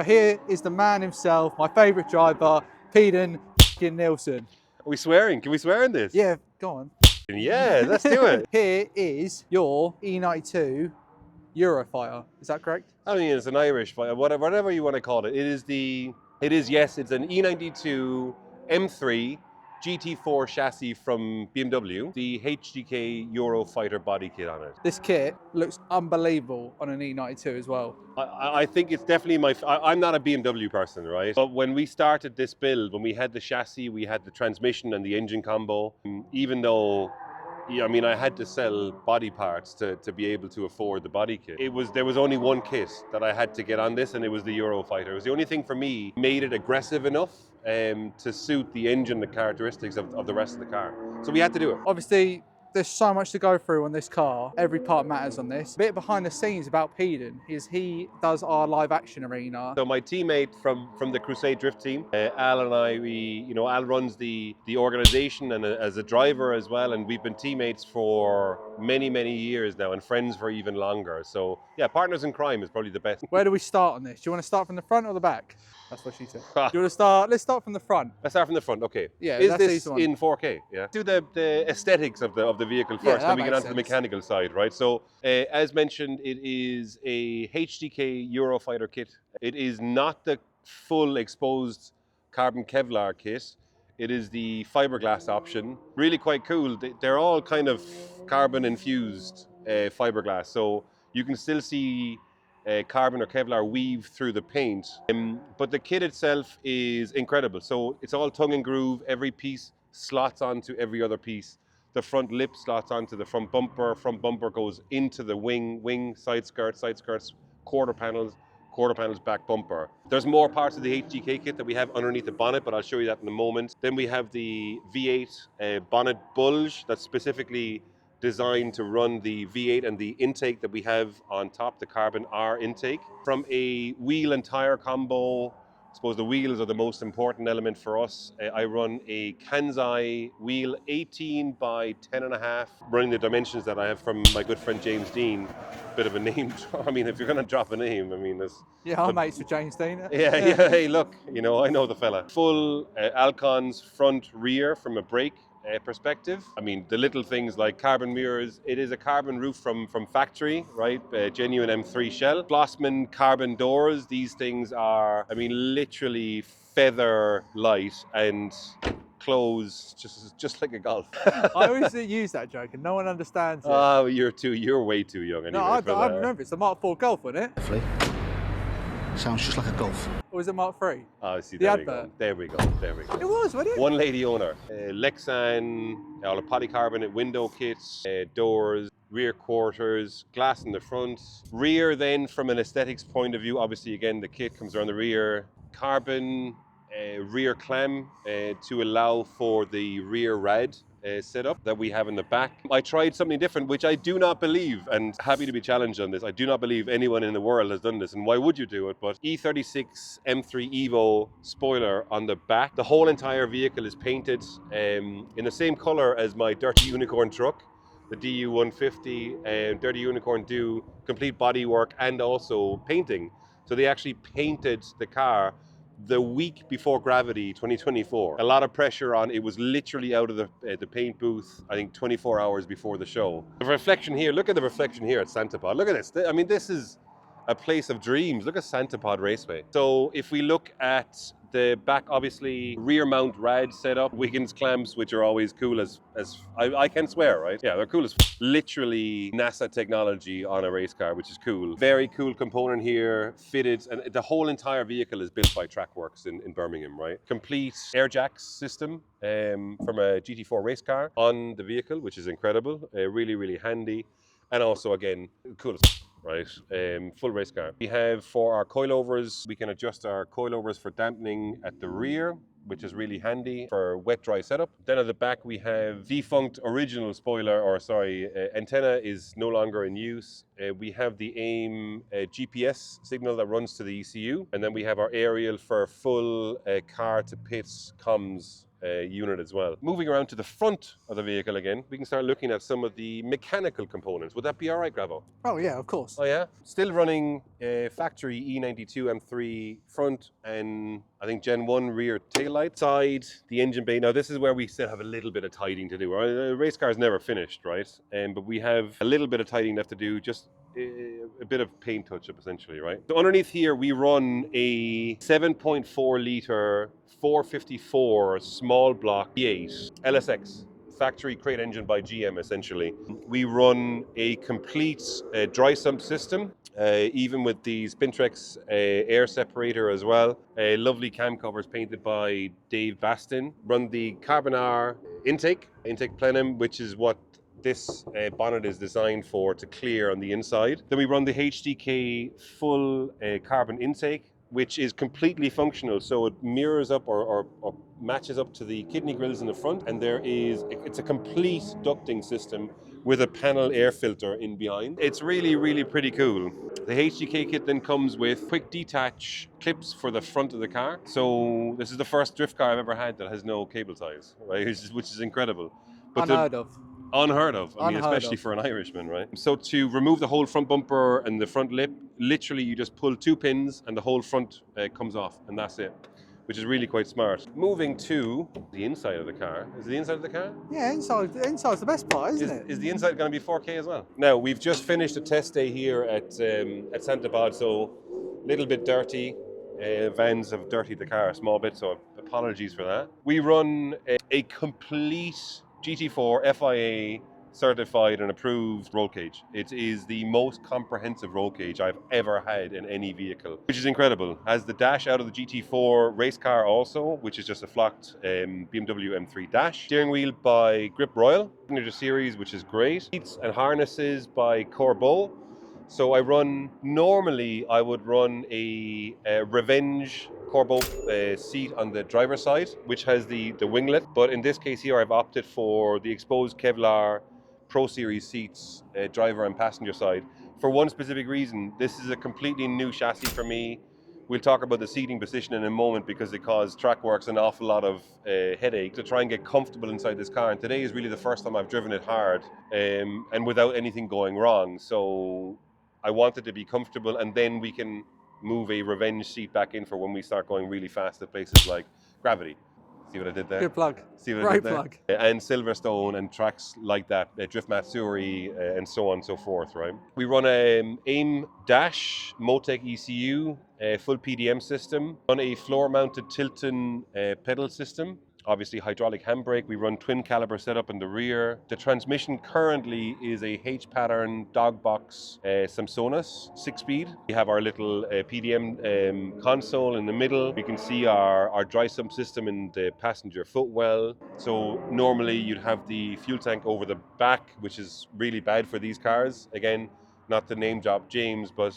here is the man himself, my favourite driver, Peden Nielsen. Are we swearing? Can we swear in this? Yeah, go on. Yeah, let's do it. Here is your E92 Eurofighter. Is that correct? I mean, it's an Irish, whatever you want to call it. Yes, it's an E92 M3 GT4 chassis from BMW, the HDK Eurofighter body kit on it. This kit looks unbelievable on an E92 as well. I think it's definitely I'm not a BMW person, right? But when we started this build, when we had the chassis, we had the transmission and the engine combo, even though I had to sell body parts to be able to afford the body kit. There was only one kit that I had to get on this, and it was the Eurofighter. It was the only thing for me made it aggressive enough to suit the engine, the characteristics of the rest of the car. So we had to do it. Obviously, there's so much to go through on this car. Every part matters on this. A bit behind the scenes about Peden is he does our live action arena. So my teammate from the Crusade Drift team, Al and I, Al runs the organization and as a driver as well, and we've been teammates for many, many years now and friends for even longer. So yeah, partners in crime is probably the best. Where do we start on this? Do you want to start from the front or the back? That's what she said. Do you want to start? Let's start from the front. Let's start from the front, okay. Yeah, is that's this the easy one. in 4K? Yeah. Do the aesthetics of the vehicle first, then we get onto the mechanical side, right? So as mentioned, it is a HDK Eurofighter kit. It is not the full exposed carbon Kevlar kit. It is the fiberglass option. Really quite cool. They're all kind of carbon infused fiberglass, so you can still see carbon or Kevlar weave through the paint. But the kit itself is incredible. So it's all tongue and groove. Every piece slots onto every other piece. The front lip slots onto the front bumper goes into the wing, side skirts, quarter panels, back bumper. There's more parts of the HDK kit that we have underneath the bonnet, but I'll show you that in a moment. Then we have the V8 bonnet bulge that's specifically designed to run the V8 and the intake that we have on top, the carbon R intake. From a wheel and tire combo, I suppose the wheels are the most important element for us. I run a Kansai wheel 18 by 10.5, running the dimensions that I have from my good friend James Dean. Bit of a name. I mean, if you're going to drop a name, I mean, there's... Yeah, I'm mates with James Dean. Yeah, hey, look, I know the fella. Full Alcons front rear from a brake perspective. I mean, the little things like carbon mirrors. It is a carbon roof from factory, right? Genuine M3 shell. Flossman carbon doors. These things are, literally feather light and close just like a Golf. I always use that joke and no one understands it. Oh, you're way too young anyway. No, I remember. It's the Mark IV Golf, wasn't it? Sounds just like a Golf. Or was it Mark III? Oh, see, the there advert. We go. It was, wasn't it? One lady owner. Lexan, all the polycarbonate window kits, doors, rear quarters, glass in the front. Rear then, from an aesthetics point of view, obviously again the kit comes around the rear. Carbon rear clam to allow for the rear rad setup that we have in the back. I tried something different, which I do not believe, and happy to be challenged on this, I do not believe anyone in the world has done this, and why would you do it? But E36 M3 Evo spoiler on the back. The whole entire vehicle is painted in the same color as my Dirty Unicorn truck. The DU150 and Dirty Unicorn do complete body work and also painting. So they actually painted the car the week before Gravity 2024. A lot of pressure on. It was literally out of the paint booth, I think 24 hours before the show. The reflection here, look at the reflection here at Santapod. Look at this. I mean, this is a place of dreams. Look at Santapod Raceway. So if we look at the back, obviously rear mount rad setup, Wiggins clamps, which are always cool as I can swear, right? Yeah, they're cool as literally NASA technology on a race car, which is cool. Very cool component here, fitted, and the whole entire vehicle is built by Trackworks in Birmingham, right? Complete air jacks system from a GT4 race car on the vehicle, which is incredible, really, really handy. And also, again, cool as right? Full race car. We have for our coilovers, we can adjust our coilovers for dampening at the rear, which is really handy for wet-dry setup. Then at the back we have defunct original spoiler, or sorry, antenna is no longer in use. We have the AIM GPS signal that runs to the ECU, and then we have our aerial for full car to pits comms unit as well. Moving around to the front of the vehicle again, we can start looking at some of the mechanical components. Would that be all right, Gravo? Oh yeah, of course. Oh yeah? Still running factory E92 M3 front and I think Gen 1 rear taillight. Side, the engine bay. Now this is where we still have a little bit of tidying to do. The race car is never finished, right? But we have a little bit of tidying left to do, just a bit of paint touch-up essentially, right? So underneath here we run a 7.4 litre 454 small block V8 LSX factory crate engine by GM essentially. We run a complete dry sump system, even with the Spintrex air separator as well. Lovely cam covers painted by Dave Bastin. Run the Carbonar intake plenum, which is what this bonnet is designed for, to clear on the inside. Then we run the HDK full carbon intake, which is completely functional, so it mirrors up or matches up to the kidney grills in the front, and it's a complete ducting system with a panel air filter in behind. It's really, really pretty cool. The HDK kit then comes with quick detach clips for the front of the car. So this is the first drift car I've ever had that has no cable ties, right? Which is incredible. But Unheard of. Unheard of. I mean, Unheard especially of. for an Irishman, right? So to remove the whole front bumper and the front lip, literally you just pull 2 pins and the whole front comes off, and that's it, which is really quite smart. Moving to the inside of the car. Is it the inside of the car? Yeah, inside's the best part, isn't it? Is the inside going to be 4K as well? Now, we've just finished a test day here at Santa Pod, so a little bit dirty. Vans have dirtied the car a small bit, so apologies for that. We run a complete GT4 FIA certified and approved roll cage. It is the most comprehensive roll cage I've ever had in any vehicle, which is incredible. Has the dash out of the GT4 race car also, which is just a flocked BMW M3 dash. Steering wheel by Grip Royal, signature series, which is great. Seats and harnesses by Corbeau. So normally I would run a Revenge Corbeau seat on the driver's side, which has the winglet. But in this case here, I've opted for the exposed Kevlar Pro Series seats, driver and passenger side. For one specific reason, this is a completely new chassis for me. We'll talk about the seating position in a moment because it caused TrackWorks an awful lot of headache to try and get comfortable inside this car. And today is really the first time I've driven it hard and without anything going wrong. So I wanted to be comfortable, and then we can move a Revenge seat back in for when we start going really fast at places like Gravity. See what I did there? Good plug. See what I Great did there? plug. And Silverstone and tracks like that, Drift Matsuri and so on and so forth, right? We run a AIM Dash Motec ECU, full PDM system, run a floor-mounted Tilton pedal system. Obviously hydraulic handbrake. We run twin caliper setup in the rear. The transmission currently is a H-pattern dog box Samsonas 6-speed. We have our little PDM console in the middle. We can see our dry sump system in the passenger footwell. So normally you'd have the fuel tank over the back, which is really bad for these cars. Again, not to name drop James, but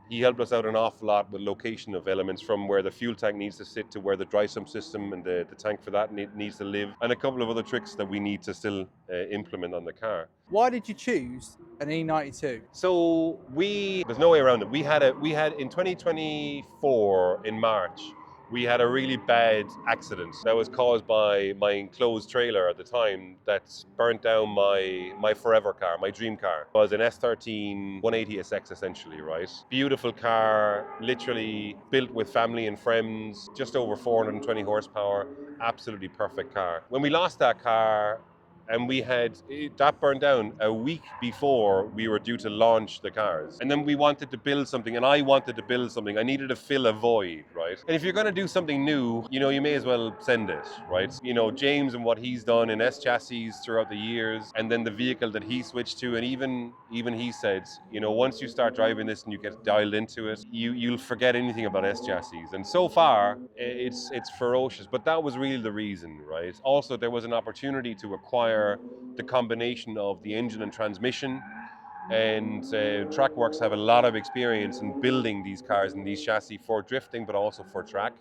he helped us out an awful lot with location of elements, from where the fuel tank needs to sit to where the dry sump system and the tank for that needs to live, and a couple of other tricks that we need to still implement on the car. Why did you choose an E92? So there's no way around it. We had in 2024 in March, we had a really bad accident that was caused by my enclosed trailer at the time that's burnt down my forever car, my dream car. It was an S13 180SX essentially, right? Beautiful car, literally built with family and friends, just over 420 horsepower, absolutely perfect car. When we lost that car, and that burned down a week before we were due to launch the cars. And then we wanted to build something, and I wanted to build something. I needed to fill a void, right? And if you're gonna do something new, you may as well send it, right? James and what he's done in S chassis throughout the years, and then the vehicle that he switched to, and even he said, once you start driving this and you get dialed into it, you'll forget anything about S chassis. And so far, it's ferocious, but that was really the reason, right? Also, there was an opportunity to acquire the combination of the engine and transmission, and TrackWorks have a lot of experience in building these cars and these chassis for drifting, but also for track.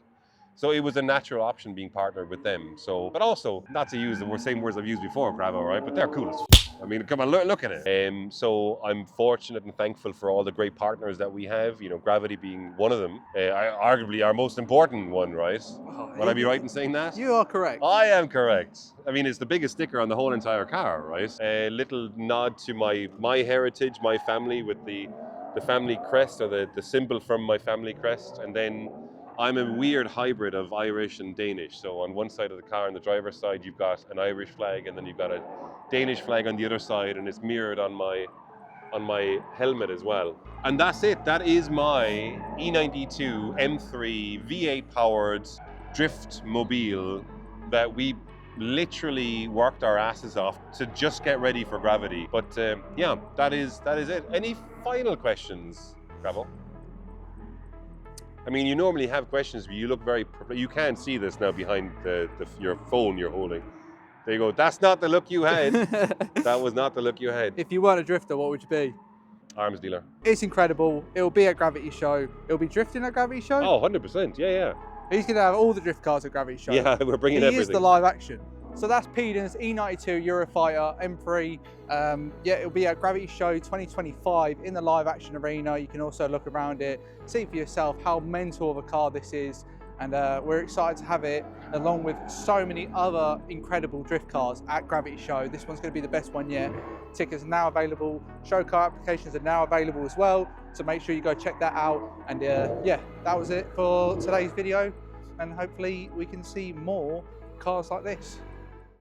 So it was a natural option being partnered with them. But also, not to use the same words I've used before, Bravo, right? But they're cool as I mean, come on, look at it. So I'm fortunate and thankful for all the great partners that we have, you know, Gravity being one of them, arguably our most important one, right? Would I be right in saying that? You are correct. I am correct. I mean, it's the biggest sticker on the whole entire car, right? A little nod to my heritage, my family, with the family crest, or the symbol from my family crest. And then I'm a weird hybrid of Irish and Danish. So on one side of the car, on the driver's side, you've got an Irish flag, and then you've got a Danish flag on the other side, and it's mirrored on my helmet as well. And that's it. That is my E92 M3 V8 powered drift mobile that we literally worked our asses off to just get ready for Gravity. But yeah, that is it. Any final questions, Gravel? I mean, you normally have questions, but you look very, you can't see this now behind your phone you're holding. There you go. That's not the look you had. That was not the look you had. If you weren't a drifter, what would you be? Arms dealer. It's incredible. It'll be at Gravity Show. It'll be drifting at Gravity Show. Oh, 100%. Yeah, yeah. He's going to have all the drift cars at Gravity Show. Yeah, we're bringing everything. He is the live action. So that's Peden's E92 Eurofighter M3. Yeah, it'll be at Gravity Show 2025 in the live action arena. You can also look around it, see for yourself how mental of a car this is. And we're excited to have it along with so many other incredible drift cars at Gravity Show. This one's going to be the best one yet. Tickets are now available. Show car applications are now available as well. So make sure you go check that out. And yeah, that was it for today's video. And hopefully we can see more cars like this.